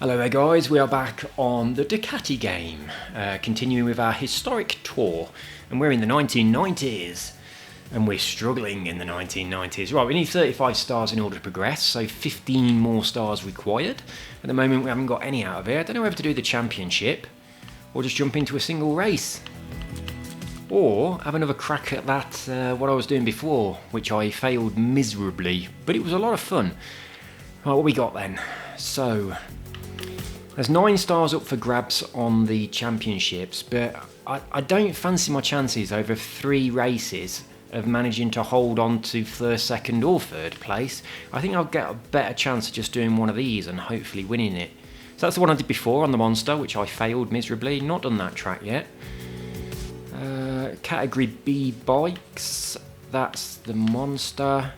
Hello there guys, we are back on the Ducati game, continuing with our historic tour, and we're in the 1990s, and we're struggling in the 1990s. Right, we need 35 stars in order to progress, so 15 more stars required. At the moment we haven't got any out of here. I don't know whether to do the championship, or just jump into a single race, or have another crack at that, what I was doing before, which I failed miserably, but it was a lot of fun. Right, what we got then? So, there's 9 stars up for grabs on the championships, but I don't fancy my chances over 3 races of managing to hold on to first, second or third place. I think I'll get a better chance of just doing one of these and hopefully winning it. So that's the one I did before on the Monster, which I failed miserably. Not done that track yet. Category B bikes, that's the Monster.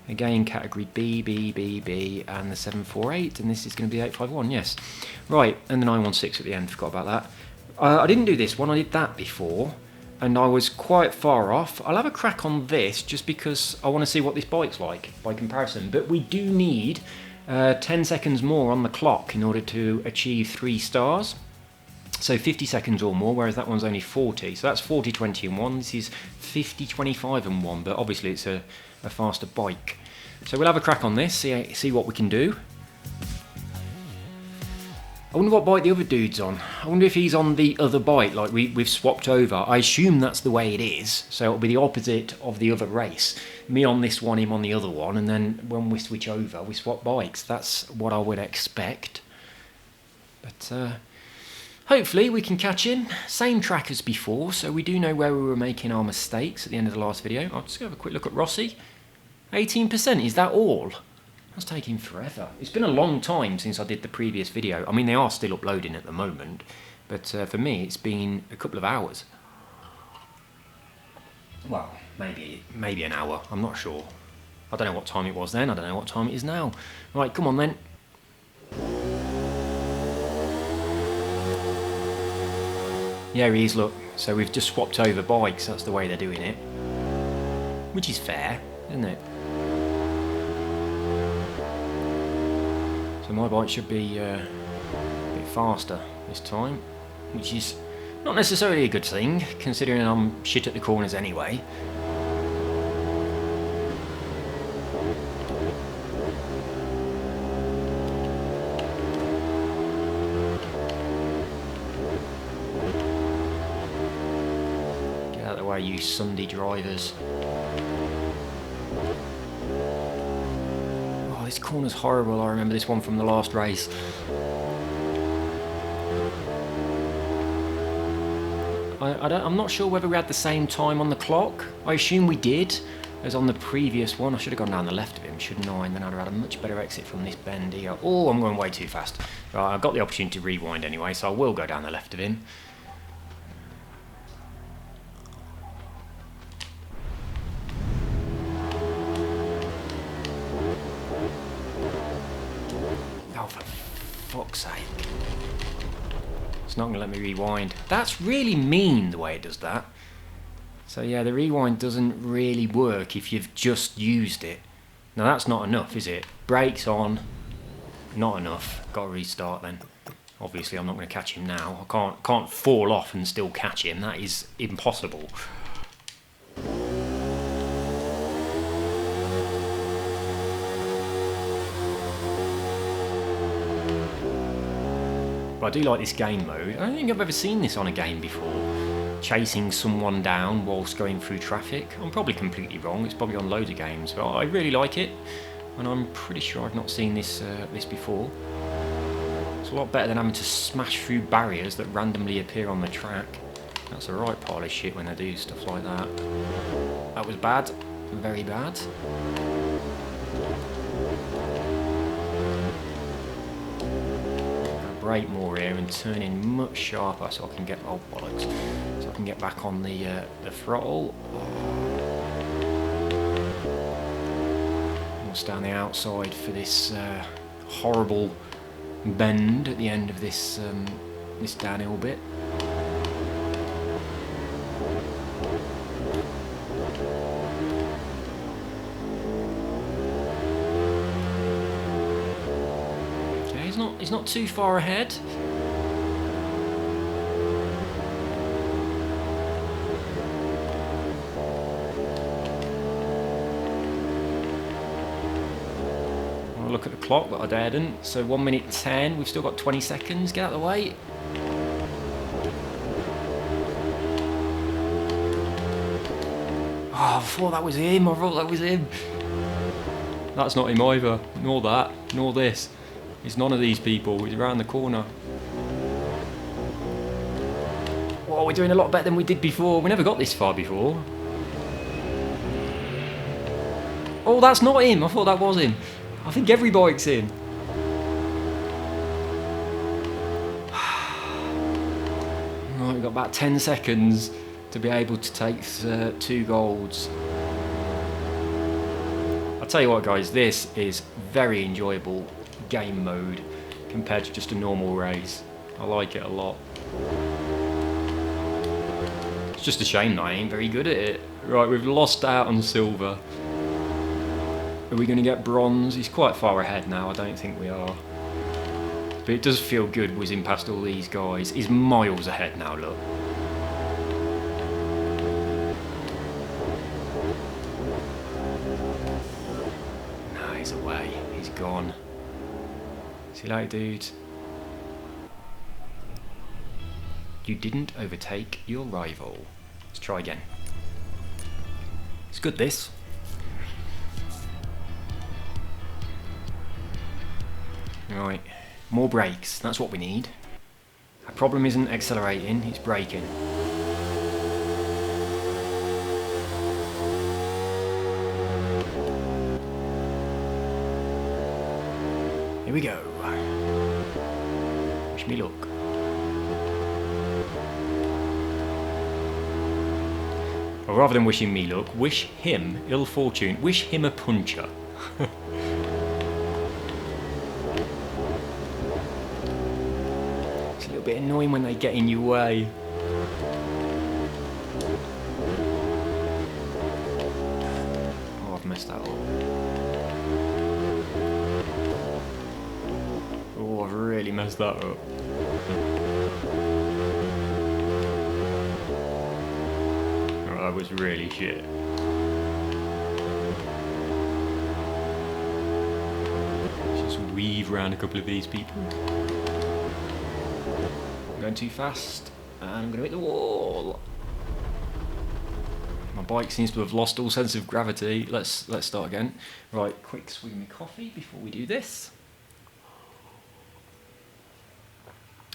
Again, category B, and the 748, and this is going to be 851, yes. Right, and the 916 at the end, forgot about that. I didn't do this one, I did that before, and I was quite far off. I'll have a crack on this, just because I want to see what this bike's like, by comparison. But we do need 10 seconds more on the clock in order to achieve 3 stars. So 50 seconds or more, whereas that one's only 40. So that's 40, 20 and 1. This is 50, 25 and 1, but obviously it's a faster bike. So we'll have a crack on this, see what we can do. I wonder what bike the other dude's on. I wonder if he's on the other bike, like we've swapped over. I assume that's the way it is, so it'll be the opposite of the other race. Me on this one, him on the other one, and then when we switch over, we swap bikes. That's what I would expect. But hopefully we can catch him. Same track as before, so we do know where we were making our mistakes at the end of the last video. I'll just have a quick look at Rossi. 18%, is that all? That's taking forever. It's been a long time since I did the previous video. I mean, they are still uploading at the moment, but for me it's been a couple of hours. Well, maybe an hour, I'm not sure. I don't know what time it was then, I don't know what time it is now. Right, come on then. Yeah, he is, look. So we've just swapped over bikes, that's the way they're doing it. Which is fair, isn't it? So my bike should be a bit faster this time, which is not necessarily a good thing, considering I'm shit at the corners anyway. Get out of the way, you Sunday drivers. This corner's horrible. I remember this one from the last race. I'm not sure whether we had the same time on the clock. I assume we did, as on the previous one. I should have gone down the left of him, shouldn't I? And then I'd have had a much better exit from this bend here. Oh, I'm going way too fast. Right, I've got the opportunity to rewind anyway, so I will go down the left of him. Oh, for fuck's sake. It's not going to let me rewind. That's really mean, the way it does that. So yeah, the rewind doesn't really work if you've just used it. Now that's not enough, is it? Brakes on. Not enough. Got to restart then. Obviously I'm not going to catch him now. I can't fall off and still catch him. That is impossible. But I do like this game mode. I don't think I've ever seen this on a game before. Chasing someone down whilst going through traffic. I'm probably completely wrong. It's probably on loads of games, but I really like it. And I'm pretty sure I've not seen this before. It's a lot better than having to smash through barriers that randomly appear on the track. That's a right pile of shit when they do stuff like that. That was bad. Very bad. Brake more here and turn in much sharper so I can get so I can get back on the throttle. Almost down the outside for this horrible bend at the end of this this downhill bit. He's not too far ahead. I'll look at the clock, but I daredn't. So 1 minute 10. We've still got 20 seconds. Get out of the way. Oh, I thought that was him. I thought that was him. That's not him either. Nor that. Nor this. It's none of these people. He's around the corner. Oh, we're doing a lot better than we did before. We never got this far before. Oh, that's not him. I thought that was him. I think every bike's in. Right, we've got about 10 seconds to be able to take 2 golds. I'll tell you what, guys, this is very enjoyable game mode compared to just a normal race. I like it a lot. It's just a shame that I ain't very good at it. Right, we've lost out on silver. Are we going to get bronze? He's quite far ahead now. I don't think we are. But it does feel good whizzing past all these guys. He's miles ahead now, look. No, he's away. He's gone. See you later, dude. You didn't overtake your rival. Let's try again. It's good, this. Right, more brakes, that's what we need. Our problem isn't accelerating, it's braking. Here we go. Wish me luck. Or rather than wishing me luck, wish him ill fortune, wish him a puncher. A bit annoying when they get in your way. Oh, I've messed that up. Oh, I've really messed that up. Oh, that was really shit. Just weave around a couple of these people. Going too fast, and I'm going to hit the wall. My bike seems to have lost all sense of gravity. Let's start again. Right, quick swig of my coffee before we do this.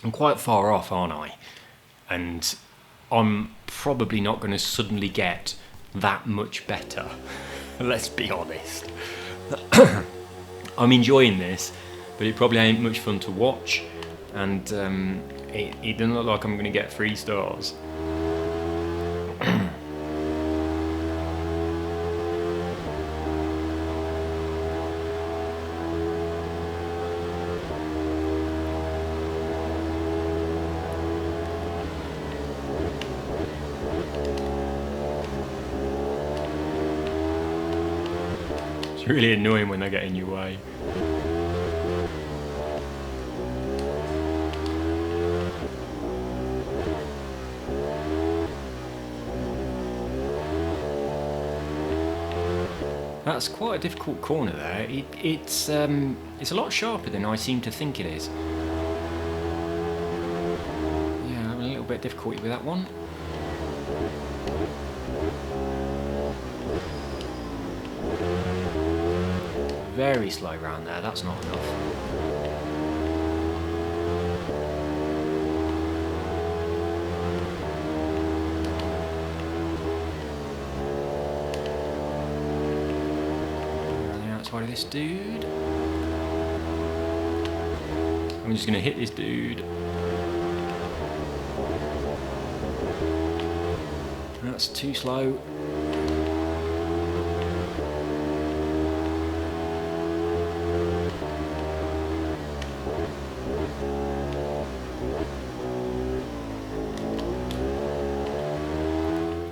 I'm quite far off, aren't I? And I'm probably not going to suddenly get that much better. Let's be honest. I'm enjoying this, but it probably ain't much fun to watch. And it doesn't look like I'm going to get 3 stars. It's really annoying when they get in your way. That's quite a difficult corner there. It's a lot sharper than I seem to think it is. Yeah, I'm having a little bit of difficulty with that one. Very slow round there, that's not enough. Outside of this dude. I'm just going to hit this dude. That's too slow.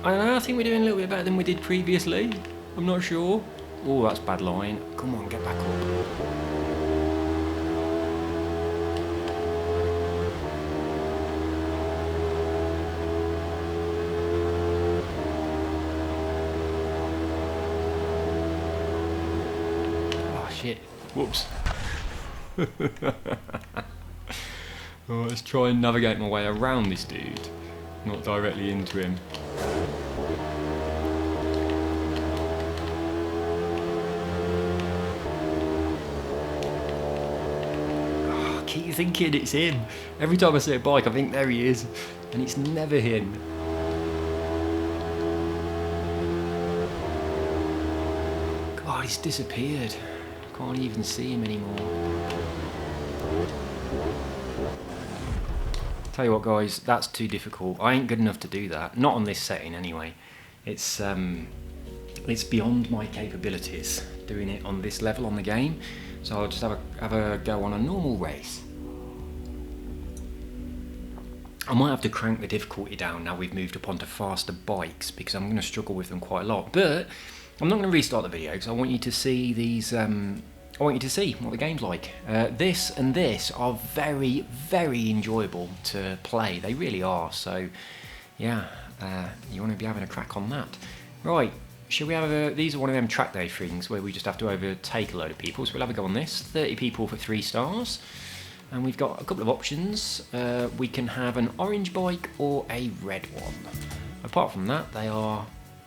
I don't know, I think we're doing a little bit better than we did previously. I'm not sure. Oh, that's bad line. Come on, get back up. shit. Whoops. Well, let's try and navigate my way around this dude, not directly into him. Oh, I keep thinking it's him. Every time I see a bike, I think there he is, and it's never him. God, he's disappeared. Can't even see him anymore. Tell you what, guys, that's too difficult. I ain't good enough to do that. Not on this setting, anyway. It's beyond my capabilities doing it on this level on the game. So I'll just have a go on a normal race. I might have to crank the difficulty down now we've moved up onto faster bikes, because I'm going to struggle with them quite a lot. But I'm not going to restart the video because I want you to see these. I want you to see what the game's like. This and this are very, very enjoyable to play. They really are. So, yeah, you want to be having a crack on that. Right, shall we have these are one of them track day things where we just have to overtake a load of people. So we'll have a go on this. 30 people for 3 stars. And we've got a couple of options. We can have an orange bike or a red one. Apart from that, they are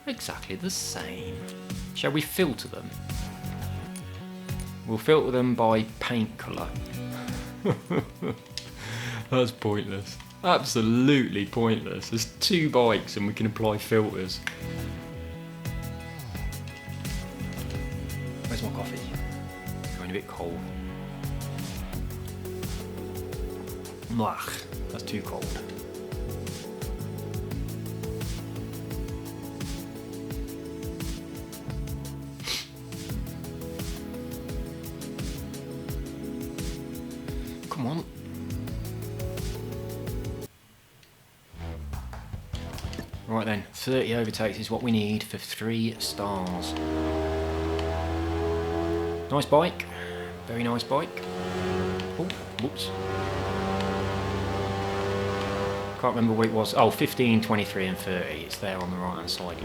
exactly the same. Shall we filter them? We'll filter them by paint colour. That's pointless. Absolutely pointless. There's 2 bikes and we can apply filters. Where's my coffee? It's going a bit cold. Mwah, that's too cold. Come on. Right then, 30 overtakes is what we need for 3 stars. Nice bike. Very nice bike. Oh, whoops. Can't remember what it was. Oh, 15, 23 and 30. It's there on the right hand side.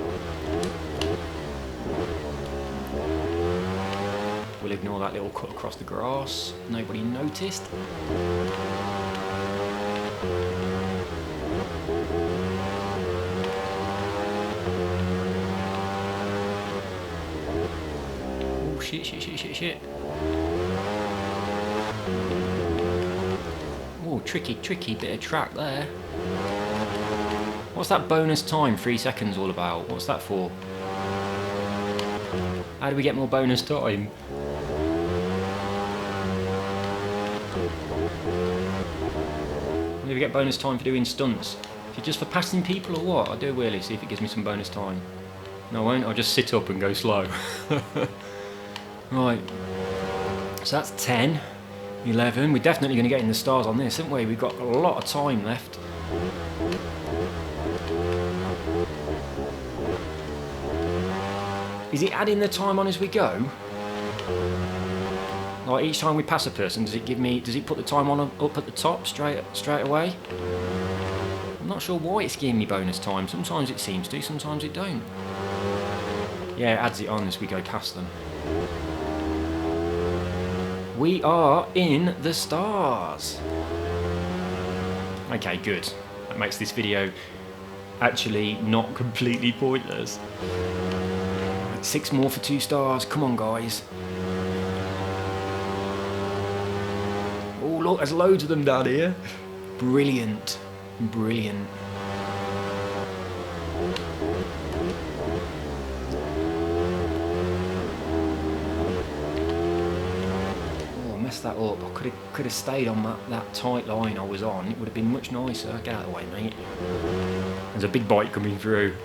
We'll ignore that little cut across the grass. Nobody noticed. Oh shit. Oh, tricky bit of track there. What's that bonus time, 3 seconds, all about? What's that for? How do we get more bonus time? Do we get bonus time for doing stunts? Is it just for passing people or what? I'll do a wheelie, see if it gives me some bonus time. No, I won't. I'll just sit up and go slow. Right. So that's 10, 11. We're definitely going to get in the stars on this, haven't we? We've got a lot of time left. Is it adding the time on as we go? Like each time we pass a person, does it put the time on up at the top straight away? I'm not sure why it's giving me bonus time. Sometimes it seems to, sometimes it don't. Yeah, it adds it on as we go past them. We are in the stars. Okay, good. That makes this video actually not completely pointless. 6 more for 2 stars. Come on, guys. Oh, look, there's loads of them down here. Brilliant. Brilliant. Oh, I messed that up. I could have stayed on that tight line I was on. It would have been much nicer. Get out of the way, mate. There's a big bike coming through.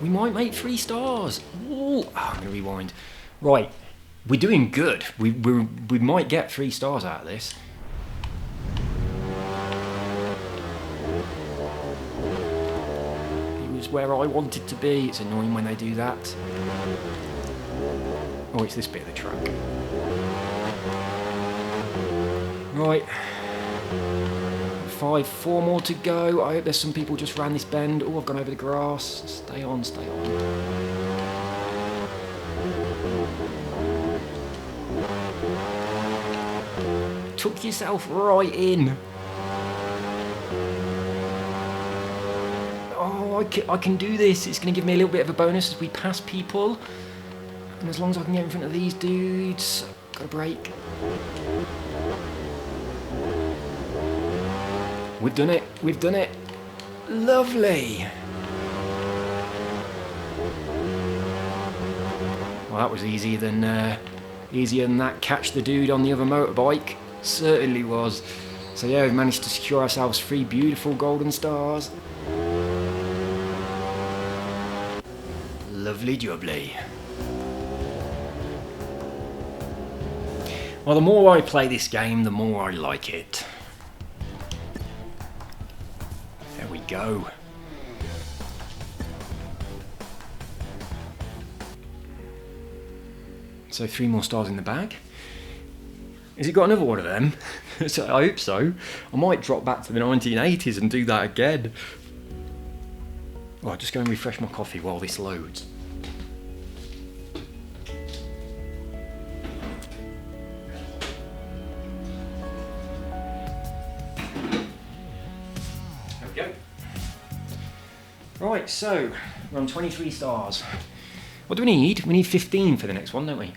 We might make 3 stars. Ooh. Oh, I'm going to rewind. Right. We're doing good. We might get 3 stars out of this. It was where I wanted to be. It's annoying when they do that. Oh, it's this bit of the track. Right. 4 more to go. I hope there's some people just ran this bend. Oh, I've gone over the grass. Stay on, stay on. tuck yourself right in. Oh, I can do this. It's going to give me a little bit of a bonus as we pass people. And as long as I can get in front of these dudes, got a break. We've done it. We've done it. Lovely. Well, that was easier than that catch the dude on the other motorbike. Certainly was. So yeah, we've managed to secure ourselves 3 beautiful golden stars. Lovely jubbly. Well, the more I play this game, the more I like it. There we go. So 3 more stars in the bag. Has it got another one of them? So I hope so. I might drop back to the 1980s and do that again. Oh, I'll just go and refresh my coffee while this loads. There we go. Right, so we're on 23 stars. What do we need? We need 15 for the next one, don't we?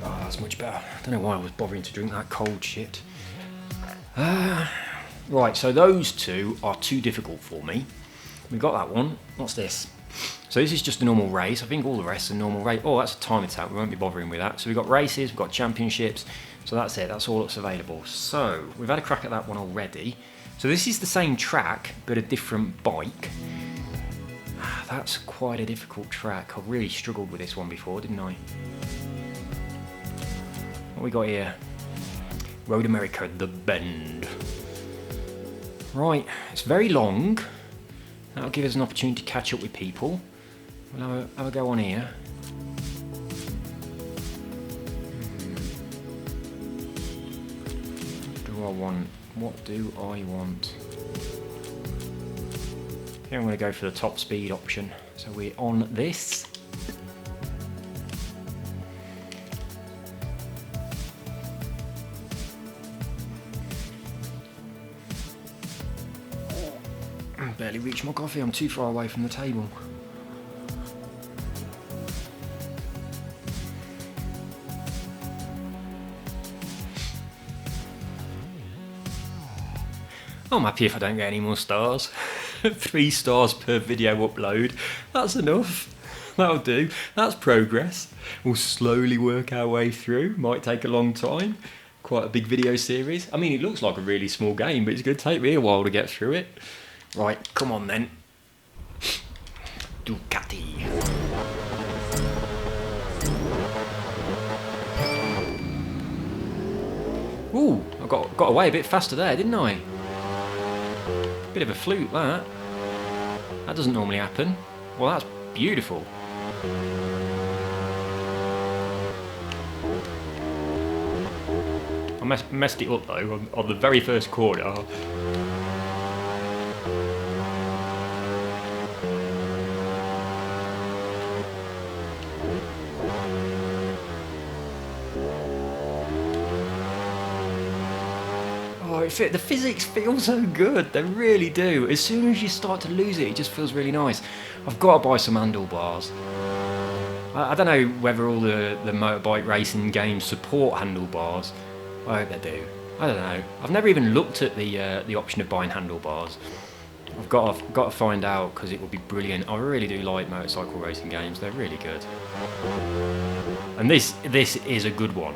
Oh, that's much better. I don't know why I was bothering to drink that cold shit. Right, so those 2 are too difficult for me. We got that one. What's this? So this is just a normal race. I think all the rest are normal race. Oh, that's a time attack. We won't be bothering with that. So we've got races, we've got championships. So that's it. That's all that's available. So we've had a crack at that one already. So this is the same track, but a different bike. That's quite a difficult track. I really struggled with this one before, didn't I? What we got here? Road America, The Bend. Right, it's very long. That'll give us an opportunity to catch up with people. We'll have a go on here. What do I want? I think I'm going to go for the top speed option. So we're on this. I barely reached my coffee, I'm too far away from the table. I'm happy if I don't get any more stars. 3 stars per video upload. That's enough. That'll do. That's progress. We'll slowly work our way through. Might take a long time. Quite a big video series. I mean, it looks like a really small game, but it's going to take me a while to get through it. Right, come on then. Ducati. Ooh, I got away a bit faster there, didn't I? Bit of a fluke, that. That doesn't normally happen. Well, that's beautiful. I messed it up though on the very first corner. The physics feel so good, they really do. As soon as you start to lose it, it just feels really nice. I've got to buy some handlebars. I don't know whether all the motorbike racing games support handlebars. I hope they do. I don't know. I've never even looked at the option of buying handlebars. I've got to find out because it would be brilliant. I really do like motorcycle racing games. They're really good. And this is a good one.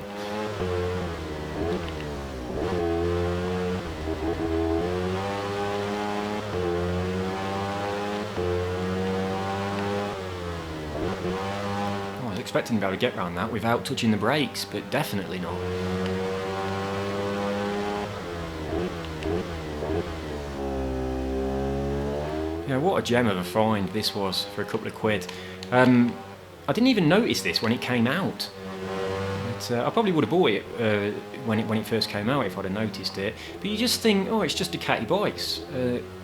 I was expecting to be able to get around that without touching the brakes, but definitely not. Yeah, what a gem of a find this was for a couple of quid. I didn't even notice this when it came out. But I probably would have bought it when it first came out if I'd have noticed it. But you just think, oh, it's just Ducati bikes.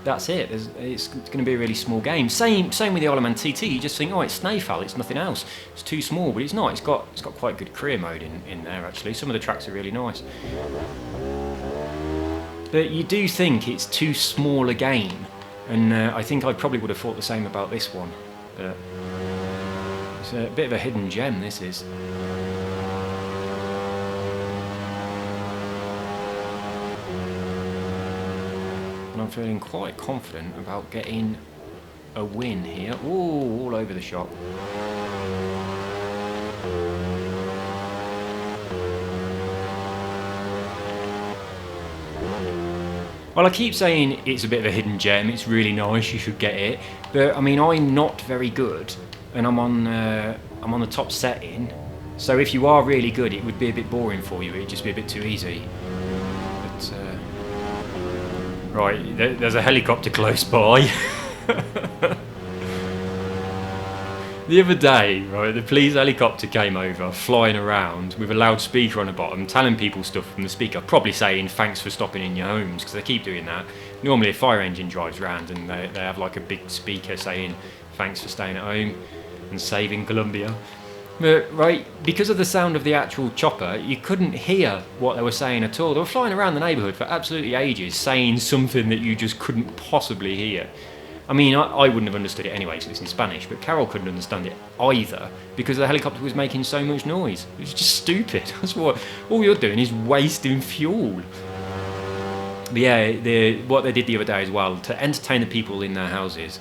That's it. It's going to be a really small game. Same with the Isle of Man TT. You just think, oh, it's Snaefell. It's nothing else. It's too small, but it's not. It's got quite good career mode in there actually. Some of the tracks are really nice. But you do think it's too small a game, and I think I probably would have thought the same about this one. But it's a bit of a hidden gem. This is. And I'm feeling quite confident about getting a win here. Ooh, all over the shop. Well, I keep saying it's a bit of a hidden gem. It's really nice. You should get it. But I mean, I'm not very good, and I'm on the top setting. So if you are really good, it would be a bit boring for you. It'd just be a bit too easy. But right, there's a helicopter close by. The other day, right, the police helicopter came over, flying around with a loudspeaker on the bottom, telling people stuff from the speaker, probably saying thanks for stopping in your homes, because they keep doing that. Normally a fire engine drives around and they have like a big speaker saying thanks for staying at home and saving Colombia. But, right, because of the sound of the actual chopper, you couldn't hear what they were saying at all. They were flying around the neighbourhood for absolutely ages, saying something that you just couldn't possibly hear. I mean, I wouldn't have understood it anyway, because it's in Spanish, but Carol couldn't understand it either, because the helicopter was making so much noise. It was just stupid. That's what, all you're doing is wasting fuel. But yeah, what they did the other day as well, to entertain the people in their houses,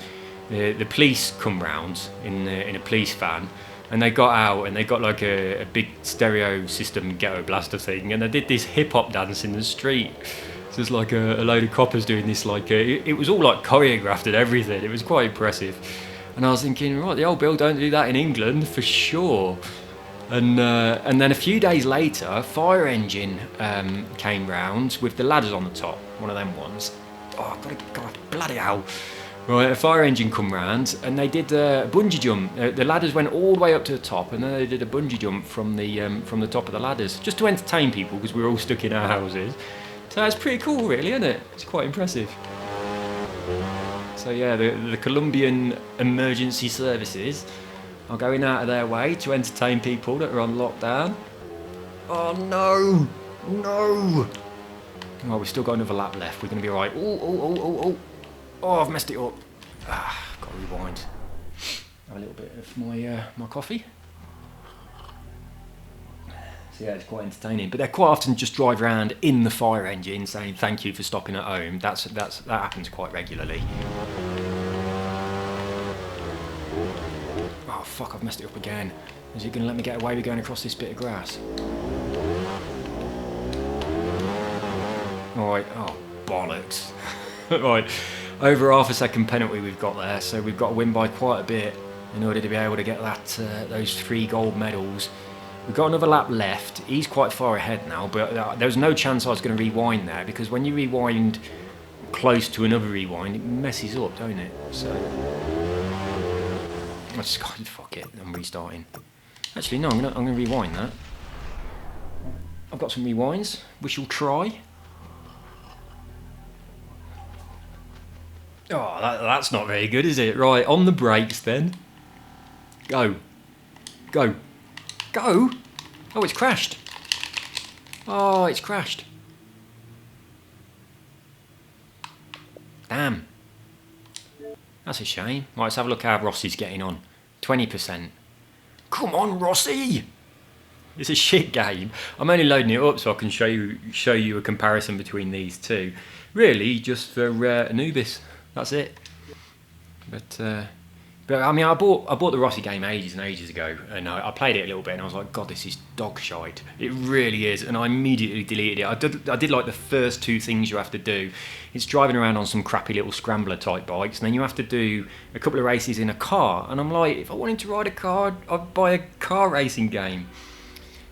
the police come round in a police van, and they got out and they got like a big stereo system ghetto blaster thing, and they did this hip-hop dance in the street. So there's like a load of coppers doing this, like it was all like choreographed and everything. It was quite impressive. And I was thinking, right, the old Bill don't do that in England for sure. And then a few days later, a fire engine came round with the ladders on the top, one of them ones. Oh, God, bloody hell. Right, a fire engine come round and they did a bungee jump. The ladders went all the way up to the top, and then they did a bungee jump from the top of the ladders, just to entertain people because we were all stuck in our houses. So that's pretty cool, really, isn't it? It's quite impressive. So yeah, the Colombian emergency services are going out of their way to entertain people that are on lockdown. Oh no! No! Well, we've still got another lap left. We're going to be alright. Oh! Oh, I've messed it up. Got to rewind. Have a little bit of my coffee. So yeah, it's quite entertaining. But they quite often just drive around in the fire engine saying thank you for stopping at home. That happens quite regularly. Oh fuck, I've messed it up again. Is it going to let me get away with going across this bit of grass? Alright, oh bollocks. Right, over half a second penalty we've got there, so we've got to win by quite a bit in order to be able to get those 3 gold medals. We've got another lap left. He's quite far ahead now, but there was no chance I was going to rewind there, because when you rewind close to another rewind, it messes up, don't it? So I just got fuck it. I'm restarting. Actually, no, I'm gonna rewind that. I've got some rewinds. We shall try. Oh, that's not very good, is it? Right, on the brakes then. Go. Go. Go? Oh, it's crashed. Oh, it's crashed. Damn. That's a shame. Right, let's have a look how Rossi's getting on. 20%. Come on, Rossi! It's a shit game. I'm only loading it up so I can show you a comparison between these two. Really, just for Anubis. That's it. But I mean, I bought the Rossi game ages and ages ago, and I played it a little bit, and I was like, God, this is dog shite. It really is, and I immediately deleted it. I did like the first 2 things you have to do. It's driving around on some crappy little scrambler type bikes, and then you have to do a couple of races in a car. And I'm like, if I wanted to ride a car, I'd buy a car racing game.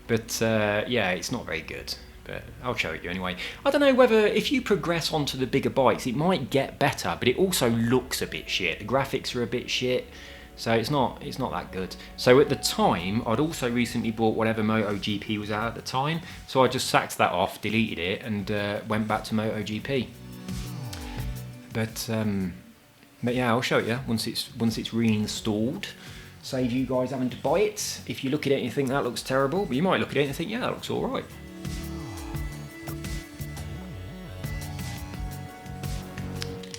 But yeah, it's not very good. But I'll show it you anyway. I don't know whether if you progress onto the bigger bikes, it might get better, but it also looks a bit shit. The graphics are a bit shit. So it's not that good. So at the time, I'd also recently bought whatever MotoGP was out at the time. So I just sacked that off, deleted it, and went back to MotoGP. But yeah, I'll show it you once it's reinstalled. Save you guys having to buy it. If you look at it and you think that looks terrible, but you might look at it and think, yeah, that looks all right.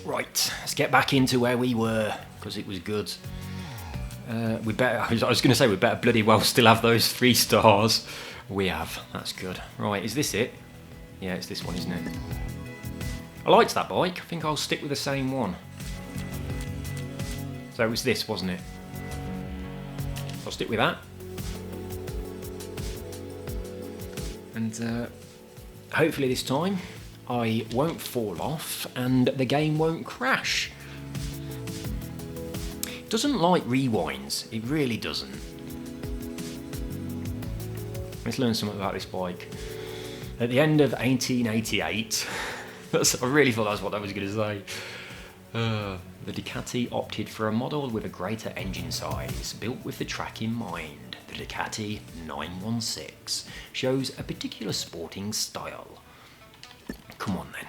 Right, let's get back into where we were, because it was good. I was going to say we better bloody well still have those 3 stars. We have, that's good. Right, is this it? Yeah, it's this one, isn't it? I liked that bike. I think I'll stick with the same one. So it was this, wasn't it? I'll stick with that. And hopefully this time I won't fall off and the game won't crash. It doesn't like rewinds, it really doesn't. Let's learn something about this bike. At the end of 1888, I really thought that's what I was going to say. The Ducati opted for a model with a greater engine size, built with the track in mind. The Ducati 916 shows a particular sporting style. Come on then.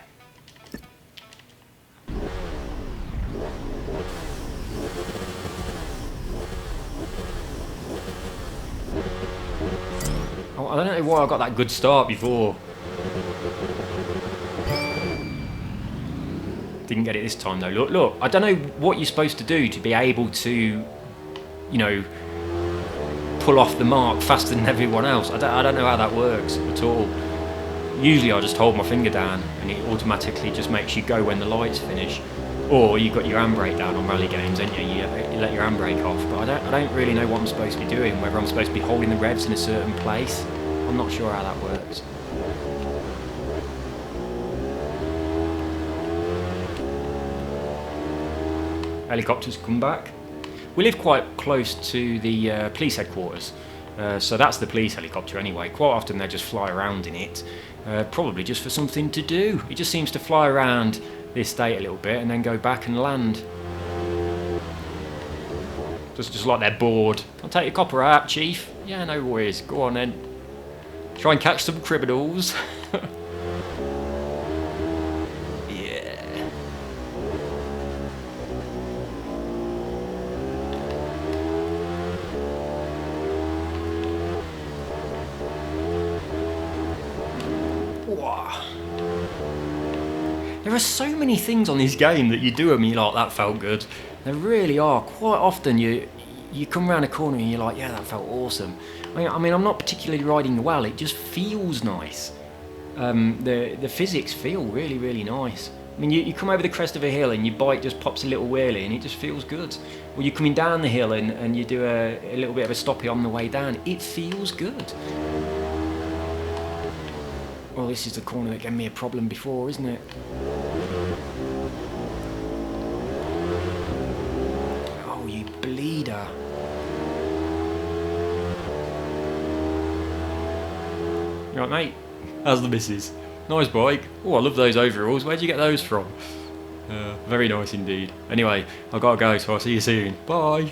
Oh, I don't know why I got that good start before. Didn't get it this time though. Look, I don't know what you're supposed to do to be able to, you know, pull off the mark faster than everyone else. I don't know how that works at all. Usually I just hold my finger down and it automatically just makes you go when the lights finish. Or you've got your handbrake down on rally games, don't you? You let your handbrake off. But I don't really know what I'm supposed to be doing, whether I'm supposed to be holding the revs in a certain place. I'm not sure how that works. Helicopters come back. We live quite close to the police headquarters, so that's the police helicopter anyway. Quite often they just fly around in it, probably just for something to do. It just seems to fly around the estate a little bit and then go back and land. Just like they're bored. I'll take your copper out, Chief. Yeah, no worries. Go on then. Try and catch some criminals. There are so many things on this game that you do and you're like, that felt good. There really are. Quite often you come around a corner and you're like, yeah, that felt awesome. I mean, I'm not particularly riding well, it just feels nice. The physics feel really, really nice. I mean, you come over the crest of a hill and your bike just pops a little wheelie and it just feels good. Or you're coming down the hill and you do a little bit of a stoppie on the way down. It feels good. Well, this is the corner that gave me a problem before, isn't it? Oh, you bleeder. You right, mate? How's the missus? Nice bike. Oh, I love those overalls. Where'd you get those from? Very nice indeed. Anyway, I've got to go, so I'll see you soon. Bye.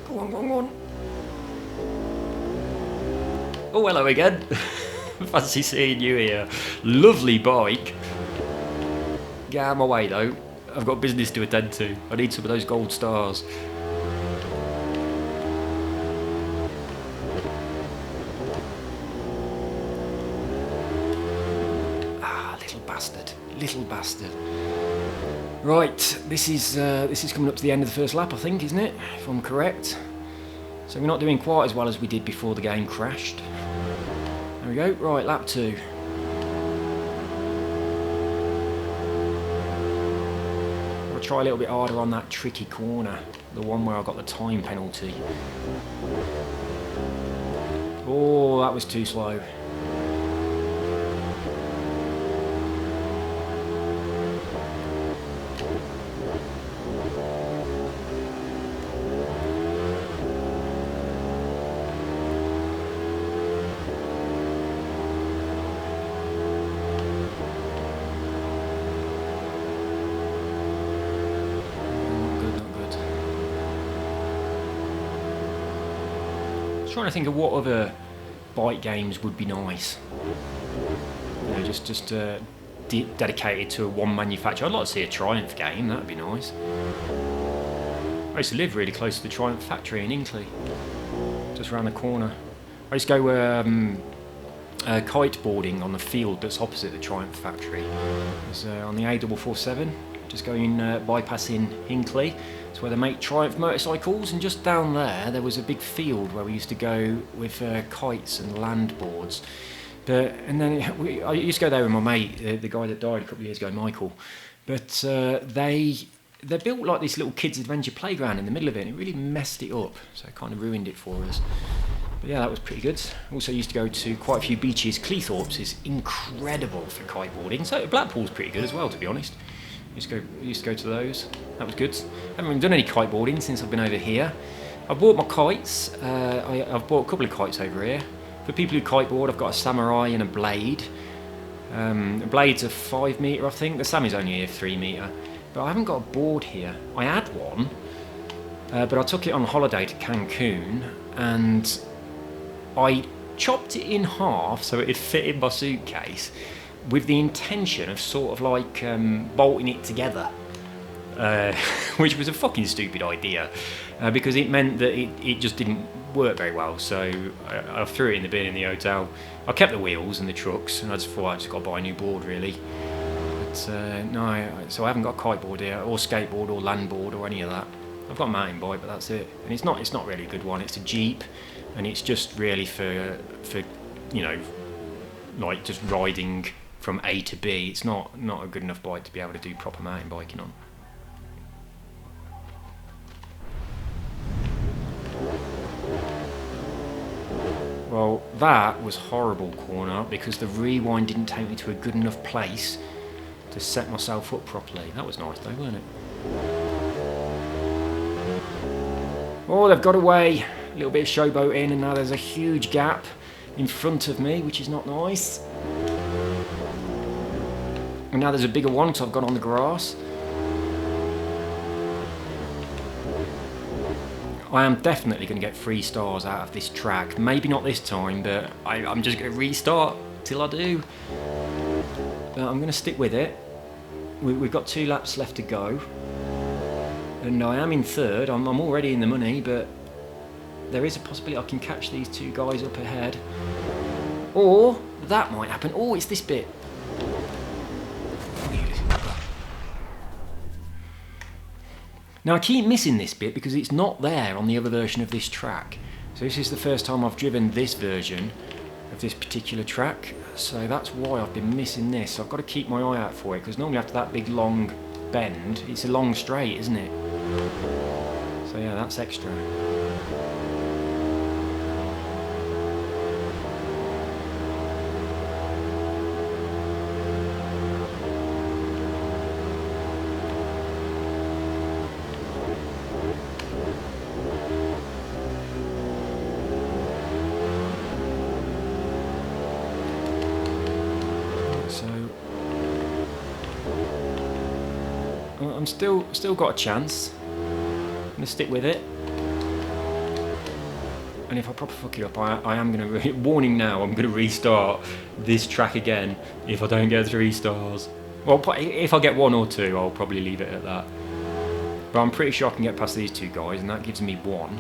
Go on, go on, go on. Oh, hello again. Fancy seeing you here. Lovely bike. Get out of my way though. I've got business to attend to. I need some of those gold stars. Ah, little bastard. Little bastard. Right, this is coming up to the end of the first lap, I think, isn't it? If I'm correct. So we're not doing quite as well as we did before the game crashed. There we go, right, lap 2. I'll try a little bit harder on that tricky corner, the one where I got the time penalty. Oh, that was too slow. trying to think of what other bike games would be nice. You know, just dedicated to one manufacturer. I'd like to see a Triumph game, that'd be nice. I used to live really close to the Triumph factory in Inkley, just around the corner. I used to go kiteboarding on the field that's opposite the Triumph factory. It was on the A447, just going bypassing Hinkley. It's where they make Triumph motorcycles, and just down there was a big field where we used to go with kites and land boards. I used to go there with my mate, the guy that died a couple of years ago, Michael. But they built like this little kids' adventure playground in the middle of it, and it really messed it up. So it kind of ruined it for us. But yeah, that was pretty good. Also used to go to quite a few beaches. Cleethorpes is incredible for kiteboarding. So Blackpool's pretty good as well, to be honest. Used to go to those. That was good. I haven't really done any kiteboarding since I've been over here. I've bought my kites. I've bought a couple of kites over here. For people who kiteboard, I've got a Samurai and a Blade. The Blade's a 5 metre, I think. The Sam is only a 3 metre. But I haven't got a board here. I had one, but I took it on holiday to Cancun, and I chopped it in half so it'd fit in my suitcase, with the intention of sort of like bolting it together, which was a fucking stupid idea, because it meant that it just didn't work very well. So I threw it in the bin in the hotel. I kept the wheels and the trucks, and I just thought I just got to buy a new board really. But no, so I haven't got a kiteboard here, or skateboard, or landboard, or any of that. I've got a mountain bike, but that's it. And it's not really a good one. It's a Jeep, and it's just really for you know, like just riding from A to B. It's not a good enough bike to be able to do proper mountain biking on. Well, that was horrible corner, because the rewind didn't take me to a good enough place to set myself up properly. That was nice though, wasn't it? Oh, they've got away. A little bit of showboating, and now there's a huge gap in front of me, which is not nice. And now there's a bigger one because I've gone on the grass. I am definitely going to get 3 stars out of this track. Maybe not this time, but I'm just going to restart till I do. But I'm going to stick with it. We've got 2 laps left to go. And I am in third. I'm already in the money, but there is a possibility I can catch these 2 guys up ahead. Or that might happen. Oh, it's this bit. Now I keep missing this bit because it's not there on the other version of this track. So this is the first time I've driven this version of this particular track. So that's why I've been missing this. So I've got to keep my eye out for it, because normally after that big long bend, it's a long straight, isn't it? So yeah, that's extra. I'm still got a chance. I'm gonna stick with it, and if I proper fuck it up, I am gonna warning now. I'm gonna restart this track again if I don't get 3 stars. Well, if I get 1 or 2, I'll probably leave it at that. But I'm pretty sure I can get past these 2 guys, and that gives me 1.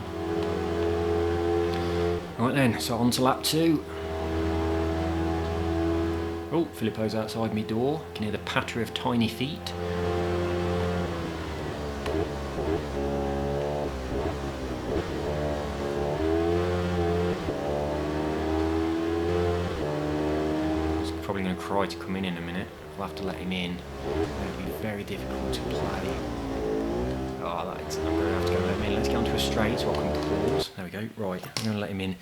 Right then, so on to lap 2. Oh, Filippo's outside my door. You can hear the patter of tiny feet. Probably going to cry to come in a minute. I'll have to let him in. It'll be very difficult to play. Oh, I'm going to have to go let him in. Let's get onto a straight so I can pause. There we go. Right, I'm going to let him in.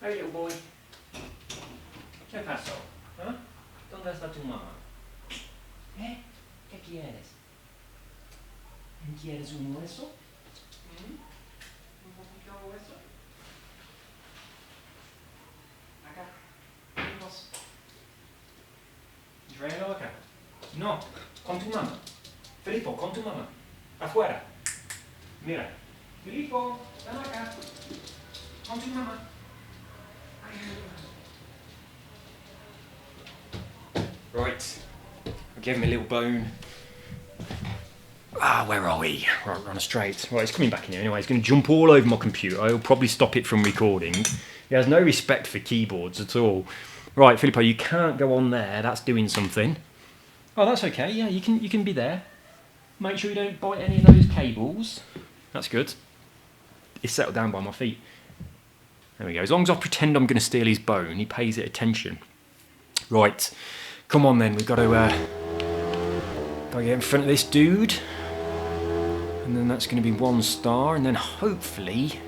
Hey, little boy. ¿Qué pasó? ¿Ah? ¿Dónde está tu mamá? ¿Eh? ¿Qué quieres? ¿Quieres un hueso? ¿Un poquito de hueso? Acá. Vamos. Tráelo acá. No, con tu mamá. Filippo, con tu mamá. Afuera. Mira, Filippo, stand like that. Come to mama. Right, I'll give him a little bone. Where are we? Right, we're on a straight. Right, he's coming back in here anyway. He's going to jump all over my computer. I'll probably stop it from recording. He has no respect for keyboards at all. Right, Filippo, you can't go on there. That's doing something. Oh, that's okay. Yeah, you can be there. Make sure you don't bite any of those cables. That's good. He's settled down by my feet. There we go. As long as I pretend I'm going to steal his bone, he pays it attention. Right, come on then. We've got to get in front of this dude. And then that's going to be 1 star, and then hopefully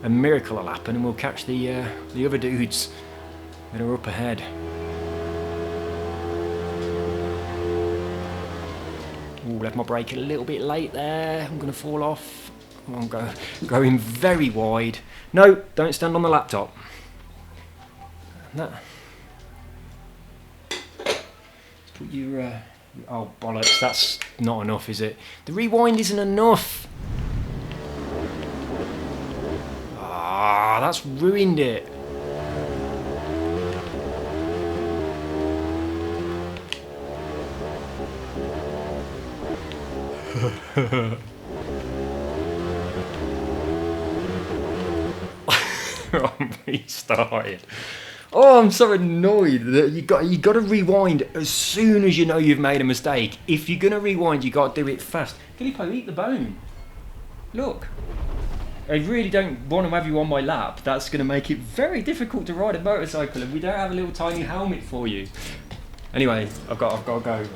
a miracle will happen and we'll catch the other dudes that are up ahead. Ooh, left my brake a little bit late there. I'm going to fall off. I'm going very wide. No, don't stand on the laptop. Let's put your... oh, bollocks, that's not enough, is it? The rewind isn't enough. Ah, that's ruined it. I'm restarted. Oh, I'm so annoyed that you got to rewind as soon as you know you've made a mistake. If you're gonna rewind, you got to do it fast. Filippo, eat the bone. Look, I really don't want to have you on my lap. That's going to make it very difficult to ride a motorcycle, and we don't have a little tiny helmet for you. Anyway, I've got to go.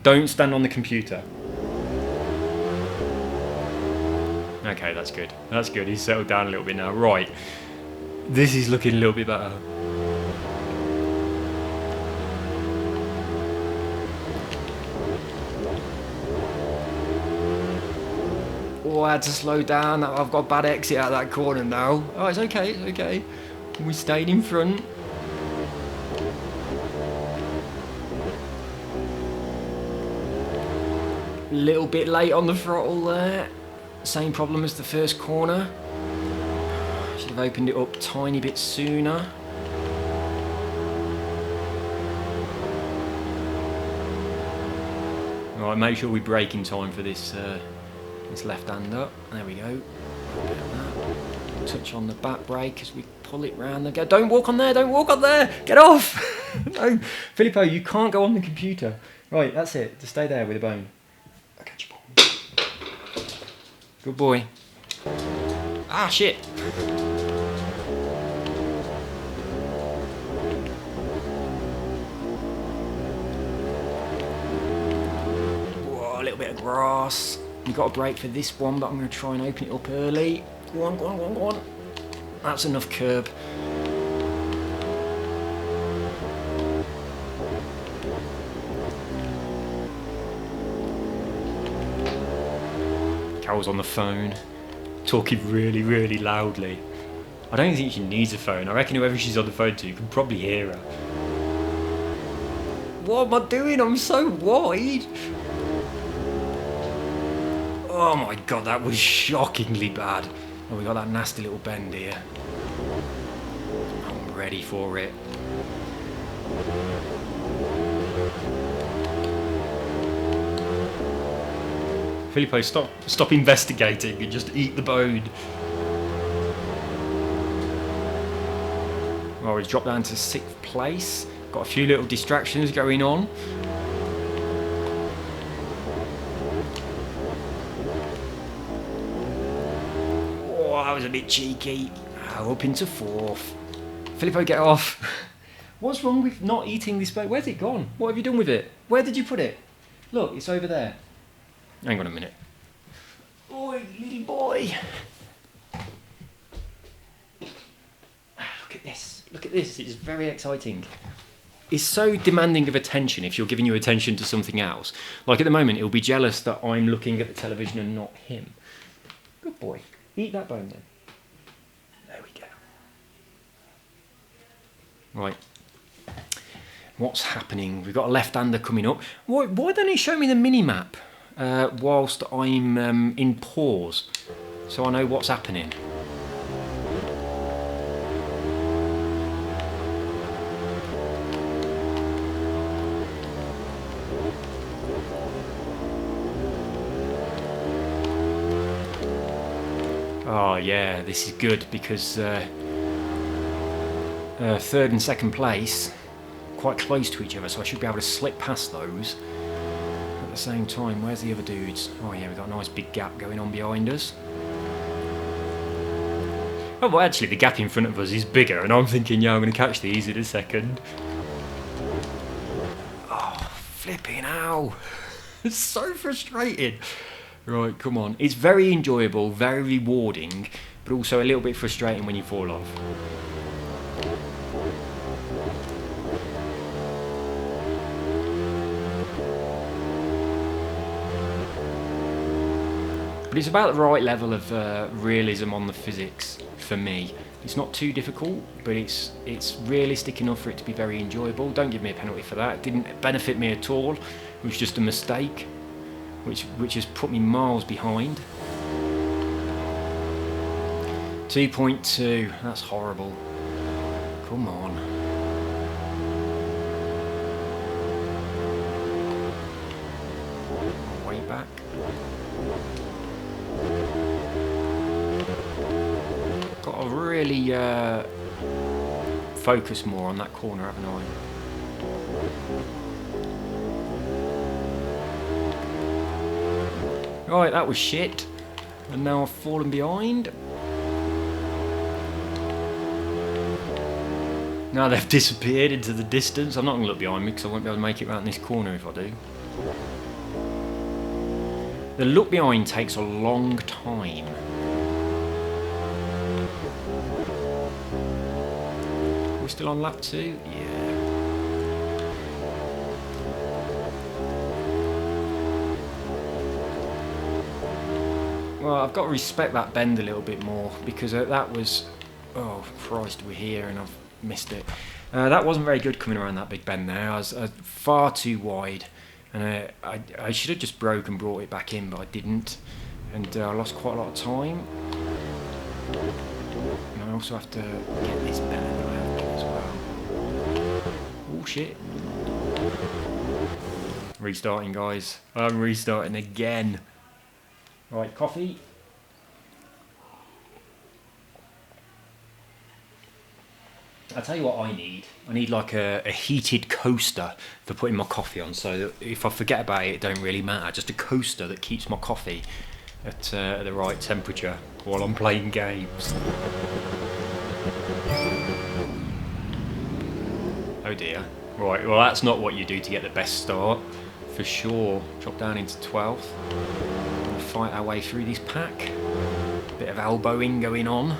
Don't stand on the computer. Okay, that's good. That's good. He's settled down a little bit now. Right. This is looking a little bit better. Oh, I had to slow down. I've got a bad exit out of that corner now. Oh, it's okay, it's okay. We stayed in front. A little bit late on the throttle there. Same problem as the first corner. Should have opened it up a tiny bit sooner. Right, make sure we brake in time for this this left-hander. There we go. Touch on the back brake as we pull it round. Go. Don't walk on there! Don't walk on there! Get off! No, Filippo, you can't go on the computer. Right, that's it. Just stay there with a bone. I'll catch your ball. Good boy. Ah, shit! Bit of grass. You've got a brake for this one, but I'm going to try and open it up early. Go on, go on, go on, go on. That's enough curb. Carol's on the phone, talking really, really loudly. I don't think she needs a phone. I reckon whoever she's on the phone to, you can probably hear her. What am I doing? I'm so wide. Oh my god, that was shockingly bad. Oh, we got that nasty little bend here. I'm ready for it. Filippo, stop investigating and just eat the bone. Well, he's dropped down to 6th place. Got a few little distractions going on. That was a bit cheeky. Up into 4th. Filippo, get off. What's wrong with not eating this bone? Where's it gone? What have you done with it? Where did you put it? Look, it's over there. Hang on a minute. Oi, little boy. Look at this. Look at this. It's very exciting. It's so demanding of attention if you're giving your attention to something else. Like at the moment, it'll be jealous that I'm looking at the television and not him. Good boy. Eat that bone then. There we go. Right. What's happening? We've got a left-hander coming up. Why don't he show me the mini-map? whilst I'm in pause, so I know what's happening. Oh yeah, this is good because third and second place, quite close to each other, so I should be able to slip past those. At the same time, where's the other dudes? Oh yeah, we've got a nice big gap going on behind us. Oh well, actually the gap in front of us is bigger, and I'm thinking, yeah, I'm going to catch these in a second. Oh, flipping hell. It's so frustrating. Right, come on. It's very enjoyable, very rewarding, but also a little bit frustrating when you fall off. But it's about the right level of realism on the physics for me. It's not too difficult, but it's realistic enough for it to be very enjoyable. Don't give me a penalty for that. It didn't benefit me at all. It was just a mistake, which has put me miles behind. 2.2, that's horrible. Come on. Way back. Got to really focus more on that corner, haven't I? Right, that was shit. And now I've fallen behind. Now they've disappeared into the distance. I'm not going to look behind me because I won't be able to make it around this corner if I do. The look behind takes a long time. We're still on lap 2? Yeah. Well, I've got to respect that bend a little bit more because that was... Oh, Christ, we're here and I've missed it. That wasn't very good coming around that big bend there. I was far too wide. And I should have just broke and brought it back in, but I didn't. And I lost quite a lot of time. And I also have to get this better than I have done as well. Oh, shit. Restarting, guys. I'm restarting again. Right, coffee. I'll tell you what I need. I need like a heated coaster for putting my coffee on, so that if I forget about it, it don't really matter. Just a coaster that keeps my coffee at the right temperature while I'm playing games. Oh dear. Right, well that's not what you do to get the best start, for sure. Drop down into 12th. Fight our way through this pack. Bit of elbowing going on.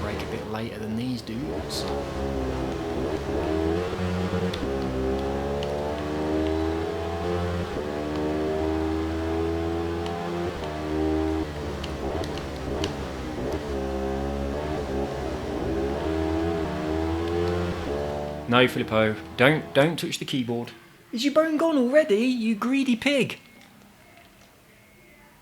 Break a bit later than these dudes. No, Filippo, don't touch the keyboard. Is your bone gone already, you greedy pig?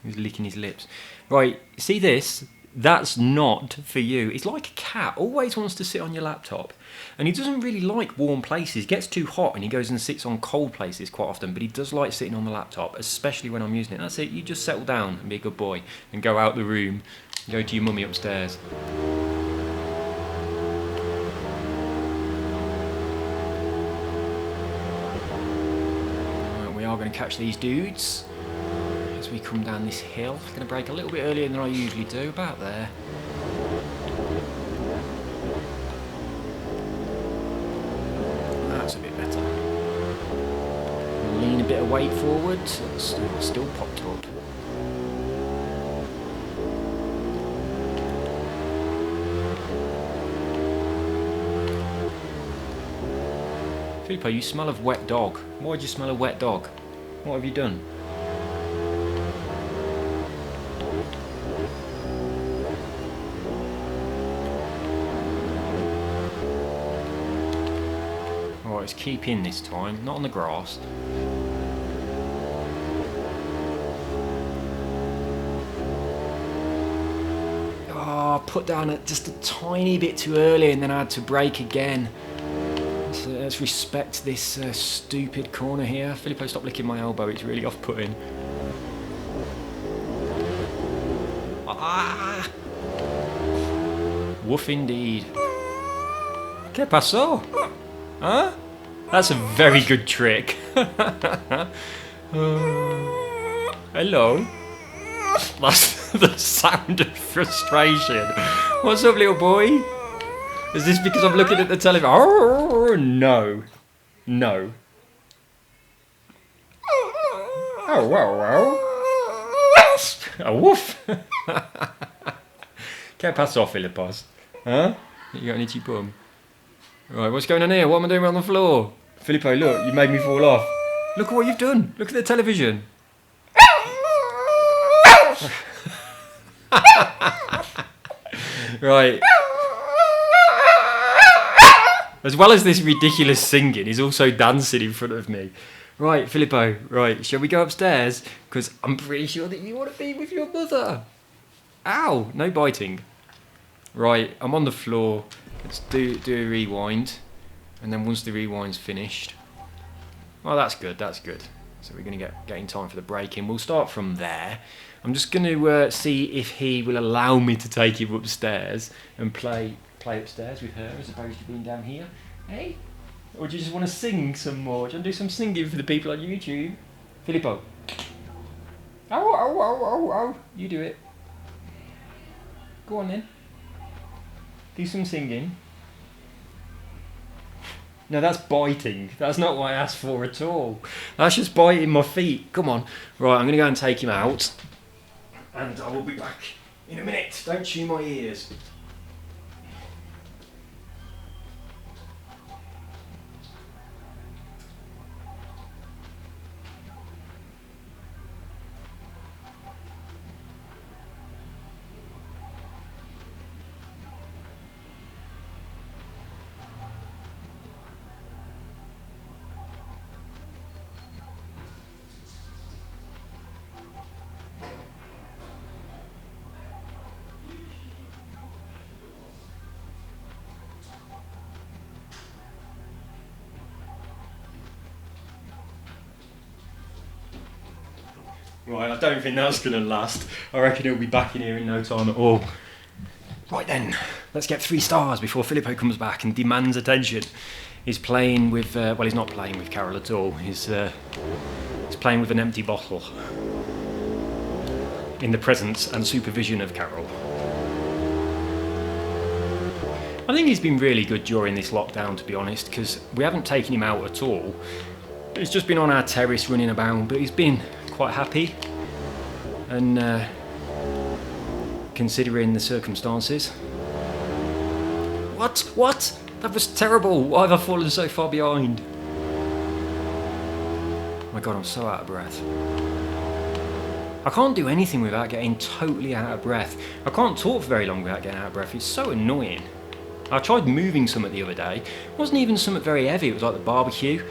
He's licking his lips. Right, see this? That's not for you. It's like a cat, always wants to sit on your laptop. And he doesn't really like warm places. He gets too hot and he goes and sits on cold places quite often, but he does like sitting on the laptop, especially when I'm using it. That's it, you just settle down and be a good boy and go out the room, go to your mummy upstairs. Right, we are going to catch these dudes. As we come down this hill, I'm going to brake a little bit earlier than I usually do, about there. That's a bit better. Lean a bit of weight forward, it's still popped up. Filippo, you smell of wet dog. Why do you smell of wet dog? What have you done? Let's keep in this time, not on the grass. put down just a tiny bit too early and then I had to brake again. So let's respect this stupid corner here. Filippo, stop licking my elbow, it's really off-putting. Ah! Woof indeed. ¿Qué pasó? Huh? That's a very good trick. Hello? That's the sound of frustration. What's up, little boy? Is this because I'm looking at the television? Oh, no. No. Oh, wow, wow. A woof. ¿Qué pasó, Filippos? Huh? You got an itchy bum? Right, what's going on here? What am I doing on the floor? Filippo, look, you made me fall off. Look at what you've done. Look at the television. Right. As well as this ridiculous singing, he's also dancing in front of me. Right, Filippo, right, shall we go upstairs? Because I'm pretty sure that you want to be with your mother. Ow, no biting. Right, I'm on the floor. Let's do a rewind. And then once the rewind's finished... Well, that's good, that's good. So we're going to get in time for the break-in. We'll start from there. I'm just going to see if he will allow me to take him upstairs and play upstairs with her as opposed to being down here. Hey? Or do you just want to sing some more? Do you want to do some singing for the people on YouTube? Filippo. Oh, oh, oh, oh, oh. You do it. Go on then. Do some singing. No, that's biting. That's not what I asked for at all. That's just biting my feet. Come on. Right, I'm going to go and take him out. And I will be back in a minute. Don't chew my ears. Right, I don't think that's going to last. I reckon he'll be back in here in no time at all. Right then, let's get 3 stars before Filippo comes back and demands attention. He's playing with, well, he's not playing with Carol at all. He's playing with an empty bottle in the presence and supervision of Carol. I think he's been really good during this lockdown, to be honest, because we haven't taken him out at all. He's just been on our terrace running about, but he's been quite happy, and considering the circumstances. What? That was terrible. Why have I fallen so far behind? Oh my god, I'm so out of breath. I can't do anything without getting totally out of breath. I can't talk for very long without getting out of breath. It's so annoying. I tried moving something the other day. It wasn't even something very heavy. It was like the barbecue.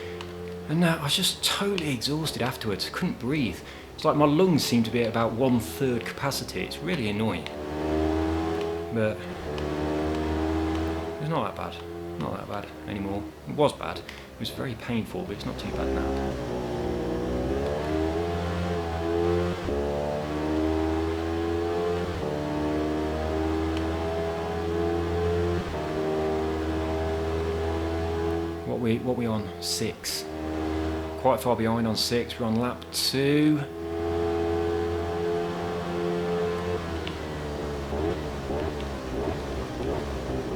And I was just totally exhausted afterwards. I couldn't breathe. It's like my lungs seem to be at about 1/3 capacity. It's really annoying. But it's not that bad. Not that bad anymore. It was bad. It was very painful, but it's not too bad now. What we on? 6. Quite far behind on 6. We're on lap 2.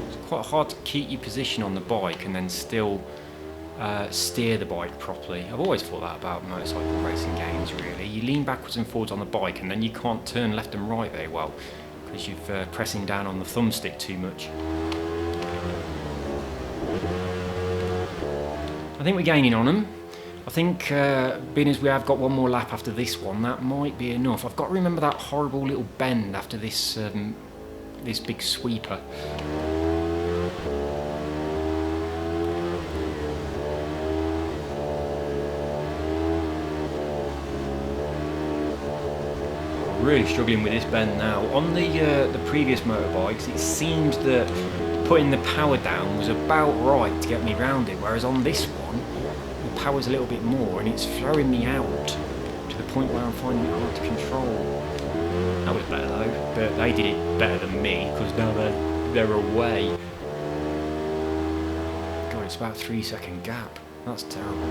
It's quite hard to keep your position on the bike and then still steer the bike properly. I've always thought that about motorcycle racing games, really. You lean backwards and forwards on the bike and then you can't turn left and right very well because you're pressing down on the thumbstick too much. I think we're gaining on them. I think, being as we have got one more lap after this one, that might be enough. I've got to remember that horrible little bend after this this big sweeper. Really struggling with this bend now. On the previous motorbikes, it seemed that putting the power down was about right to get me round it, whereas on this one, the power's a little bit more and it's throwing me out to the point where I'm finding it hard to control. That was better though, but they did it better than me because now they're away. God, it's about a 3-second gap. That's terrible.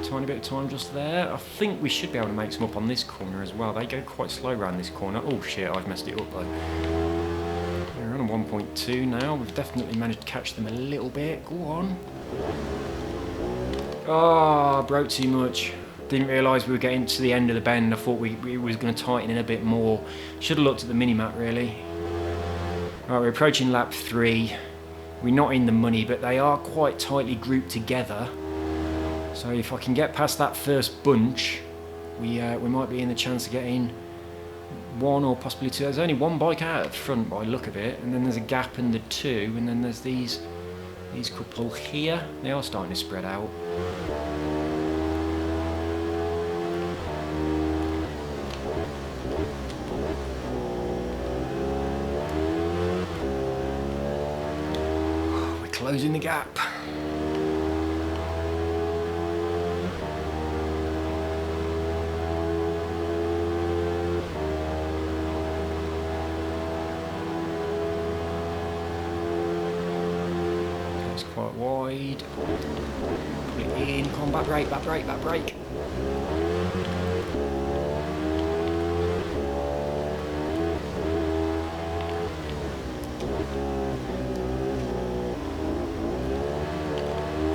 Tiny bit of time just there. I think we should be able to make some up on this corner as well. They go quite slow around this corner. Oh shit, I've messed it up though. We're on a 1.2 now. We've definitely managed to catch them a little bit. Go on. Oh, broke too much. Didn't realise we were getting to the end of the bend. I thought we was going to tighten in a bit more. Should have looked at the mini-map really. Right, we're approaching lap 3. We're not in the money, but they are quite tightly grouped together. So if I can get past that first bunch, we might be in the chance of getting 1 or possibly 2. There's only 1 bike out at the front by the look of it, and then there's a gap in the 2, and then there's these couple here. They are starting to spread out. We're closing the gap. Quite wide. Put it in. Come on, back brake, back brake, back brake.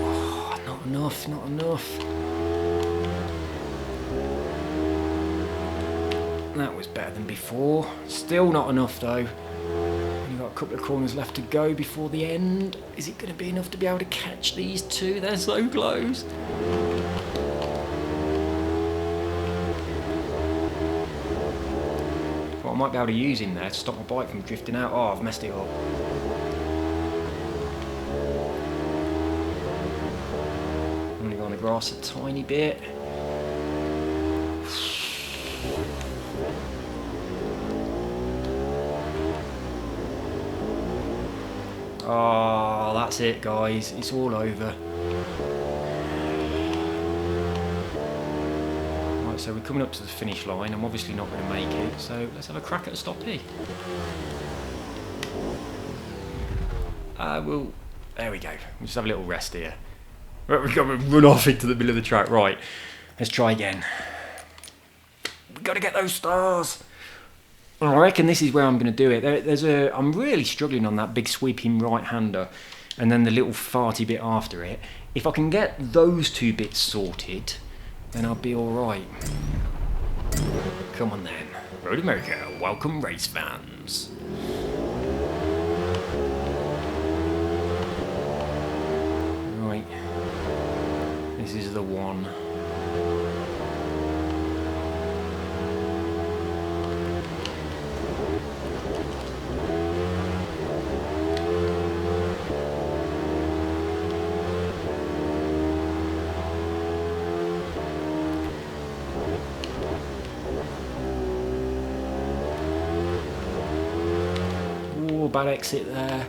Oh, not enough, not enough. That was better than before. Still not enough though. A couple of corners left to go before the end. Is it going to be enough to be able to catch these two? They're so close. What I might be able to use in there to stop my bike from drifting out. Oh, I've messed it up. Only go on the grass a tiny bit. Oh, that's it guys, it's all over. Right, so we're coming up to the finish line. I'm obviously not going to make it, so let's have a crack at a stoppie. There we go, we'll just have a little rest here. Right, we've got to run off into the middle of the track. Right, let's try again. We've got to get those stars. I reckon this is where I'm going to do it. I'm really struggling on that big sweeping right-hander and then the little farty bit after it. If I can get those 2 bits sorted, then I'll be alright. Come on then. Road America, welcome race fans. Right. This is the one. Bad exit there. They're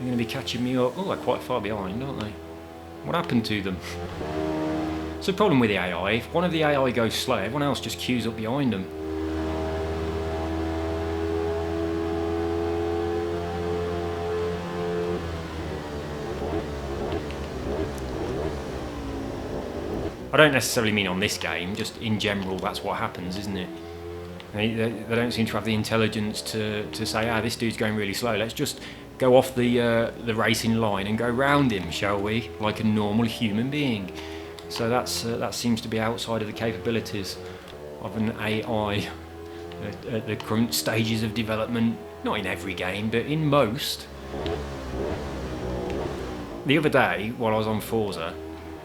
going to be catching me up. Oh, they're quite far behind, aren't they? What happened to them? It's the problem with the AI. If one of the AI goes slow, everyone else just queues up behind them. I don't necessarily mean on this game, just in general that's what happens, isn't it? They don't seem to have the intelligence to say, this dude's going really slow, let's just go off the racing line and go round him, shall we? Like a normal human being. So that seems to be outside of the capabilities of an AI at the current stages of development. Not in every game, but in most. The other day, while I was on Forza,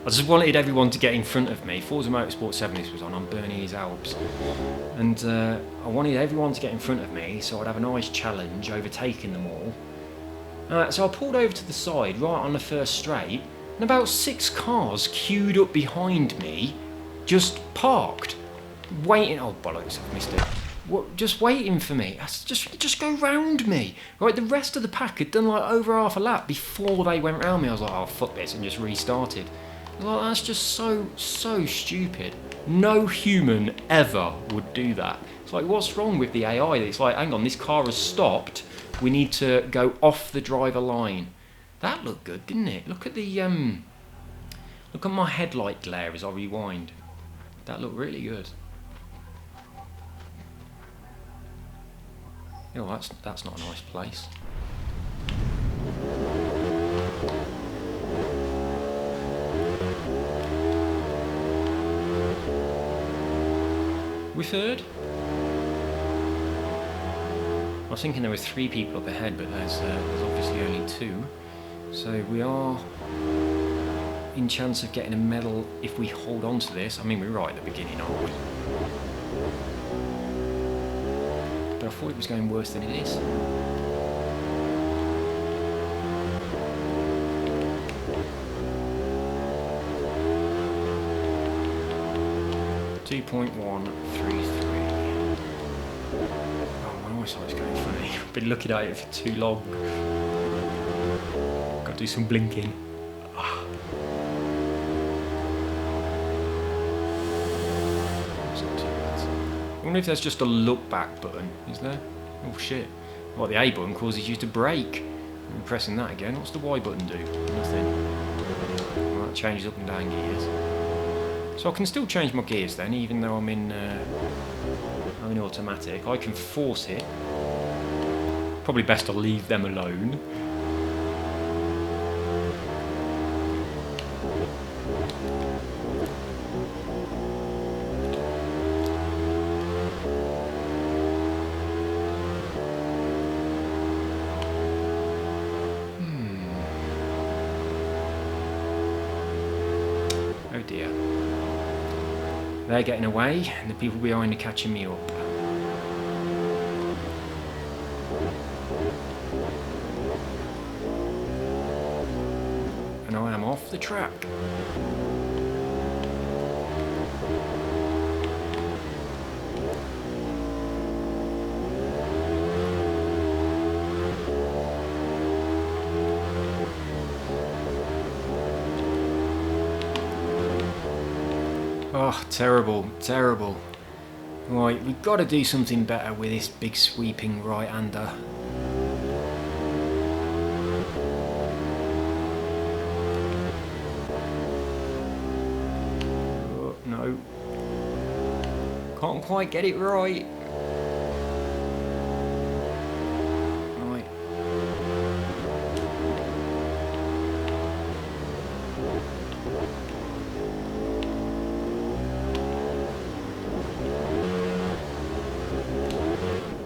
I just wanted everyone to get in front of me. Forza Motorsport 7 this was on Bernese Alps. And I wanted everyone to get in front of me so I'd have a nice challenge overtaking them all. So I pulled over to the side right on the first straight, and about 6 cars queued up behind me, just parked, waiting. Oh bollocks, I've missed it. What, just waiting for me. Just go round me. Right, the rest of the pack had done like over half a lap before they went round me. I was like, oh fuck this, and just restarted. I was like, that's just so stupid. No human ever would do that. It's like, what's wrong with the AI? It's like, hang on, this car has stopped. We need to go off the driver line. That looked good, didn't it? Look at the look at my headlight glare as I rewind. That looked really good. Oh, that's not a nice place. We third? I was thinking there were 3 people up ahead, but there's obviously only 2. So we are in chance of getting a medal if we hold on to this. I mean, we're right at the beginning, aren't we? But I thought it was going worse than it is. .133. Oh, my eyesight's going funny. I've been looking at it for too long. Got to do some blinking. I wonder if there's just a look back button, is there? Oh shit. Well, the A button causes you to brake. I'm pressing that again. What's the Y button do? Nothing. Well, that changes up and down gears. So I can still change my gears then, even though I'm in automatic. I can force it. Probably best to leave them alone. Oh dear. They're getting away, and the people behind are catching me up. And I am off the track. Oh, terrible, terrible. Right, we've got to do something better with this big sweeping right-hander. Oh, no. Can't quite get it right. Right.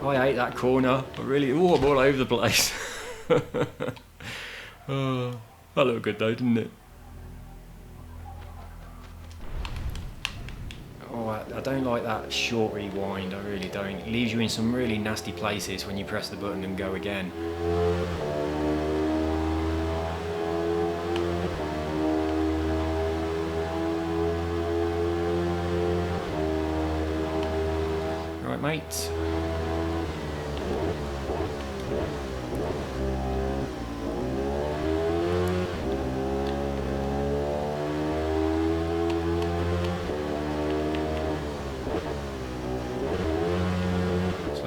I hate that corner. I really, I'm all over the place. Oh, that looked good though, didn't it? Oh, I don't like that short rewind. I really don't. It leaves you in some really nasty places when you press the button and go again. All right, mate.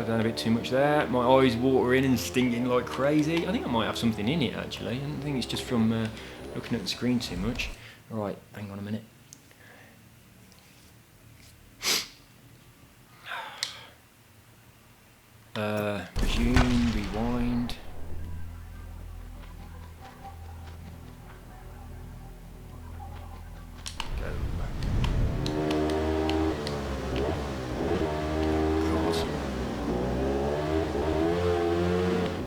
Down a bit too much there. My eyes watering and stinging like crazy. I think I might have something in it actually. I don't think it's just from looking at the screen too much. Alright, hang on a minute. Resume, rewind.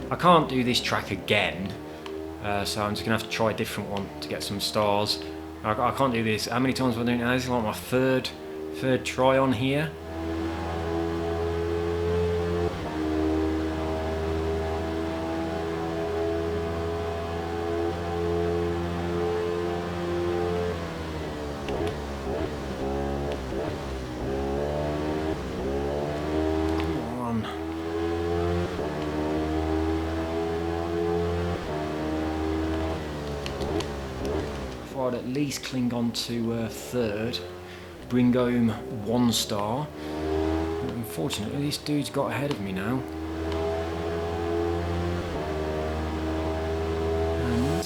I can't do this track again, so I'm just going to have to try a different one to get some stars. I can't do this. How many times have I done it now? This is like my third try on here. I'd at least cling on to third, bring home 1 star. But unfortunately, this dude's got ahead of me now. And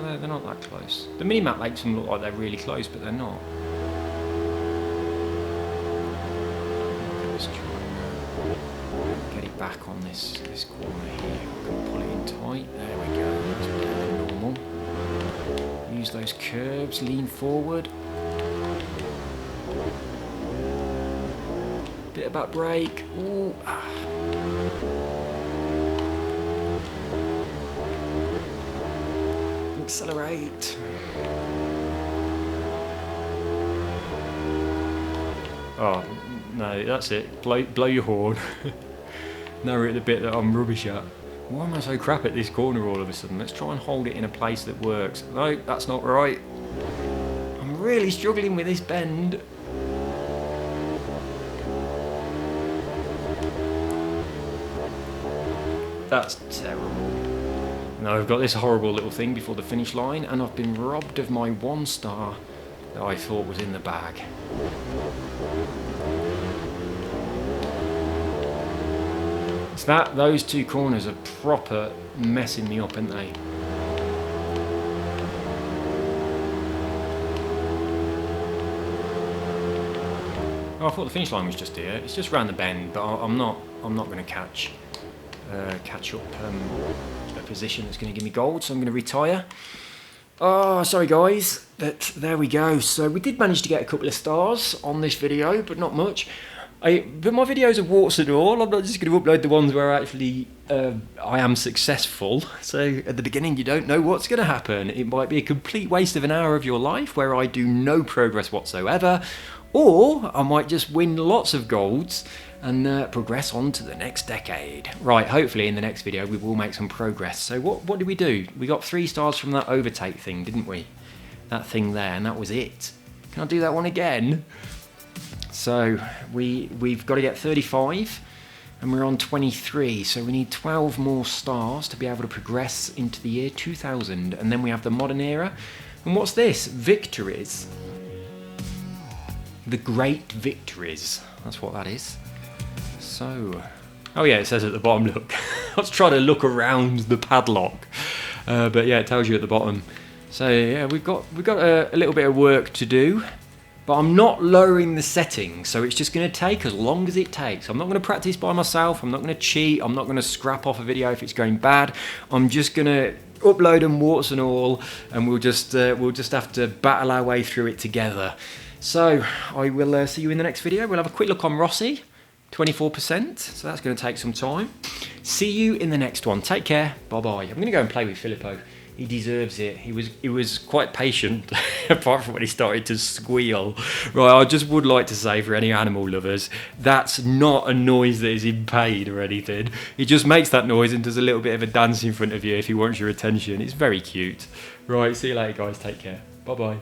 no, they're not that close. The mini-map makes them look like they're really close, but they're not. Let's try and get it back on this corner here. I can pull it in tight. There we go. That's better than normal. Use those curbs, lean forward. Bit of back brake. Ooh. Accelerate. Oh, no, that's it. Blow your horn. Now we're at the bit that I'm rubbish at. Why am I so crap at this corner all of a sudden? Let's try and hold it in a place that works. No, that's not right. I'm really struggling with this bend. That's terrible. Now I've got this horrible little thing before the finish line, and I've been robbed of my 1 star that I thought was in the bag. So those 2 corners are proper messing me up, aren't they? Oh, I thought the finish line was just here. It's just round the bend, but I'm not going to catch up a position that's going to give me gold, so I'm going to retire. Oh, sorry guys, but there we go. So we did manage to get a couple of stars on this video, but not much. But my videos are warts and all. I'm not just going to upload the ones where actually I am successful. So at the beginning you don't know what's going to happen. It might be a complete waste of an hour of your life where I do no progress whatsoever, or I might just win lots of golds and progress on to the next decade. Right, hopefully in the next video we will make some progress. So what did we do? We got 3 stars from that overtake thing, didn't we? That thing there, and that was it. Can I do that one again? So we've got to get 35 and we're on 23, so we need 12 more stars to be able to progress into the year 2000, and then we have the modern era. And what's this? Victories. The great victories. That's what that is. So, oh yeah, it says at the bottom, look. I was trying to look around the padlock, but yeah, it tells you at the bottom. So yeah, we've got a little bit of work to do. But I'm not lowering the settings, so it's just going to take as long as it takes. I'm not going to practice by myself. I'm not going to cheat. I'm not going to scrap off a video if it's going bad. I'm just going to upload them warts and all, and we'll just have to battle our way through it together. So I will see you in the next video. We'll have a quick look on Rossi, 24%. So that's going to take some time. See you in the next one. Take care. Bye bye. I'm going to go and play with Filippo. He deserves it. He was quite patient, apart from when he started to squeal. Right, I just would like to say for any animal lovers, that's not a noise that is in pain or anything. He just makes that noise and does a little bit of a dance in front of you if he wants your attention. It's very cute. Right, see you later guys, take care. Bye bye.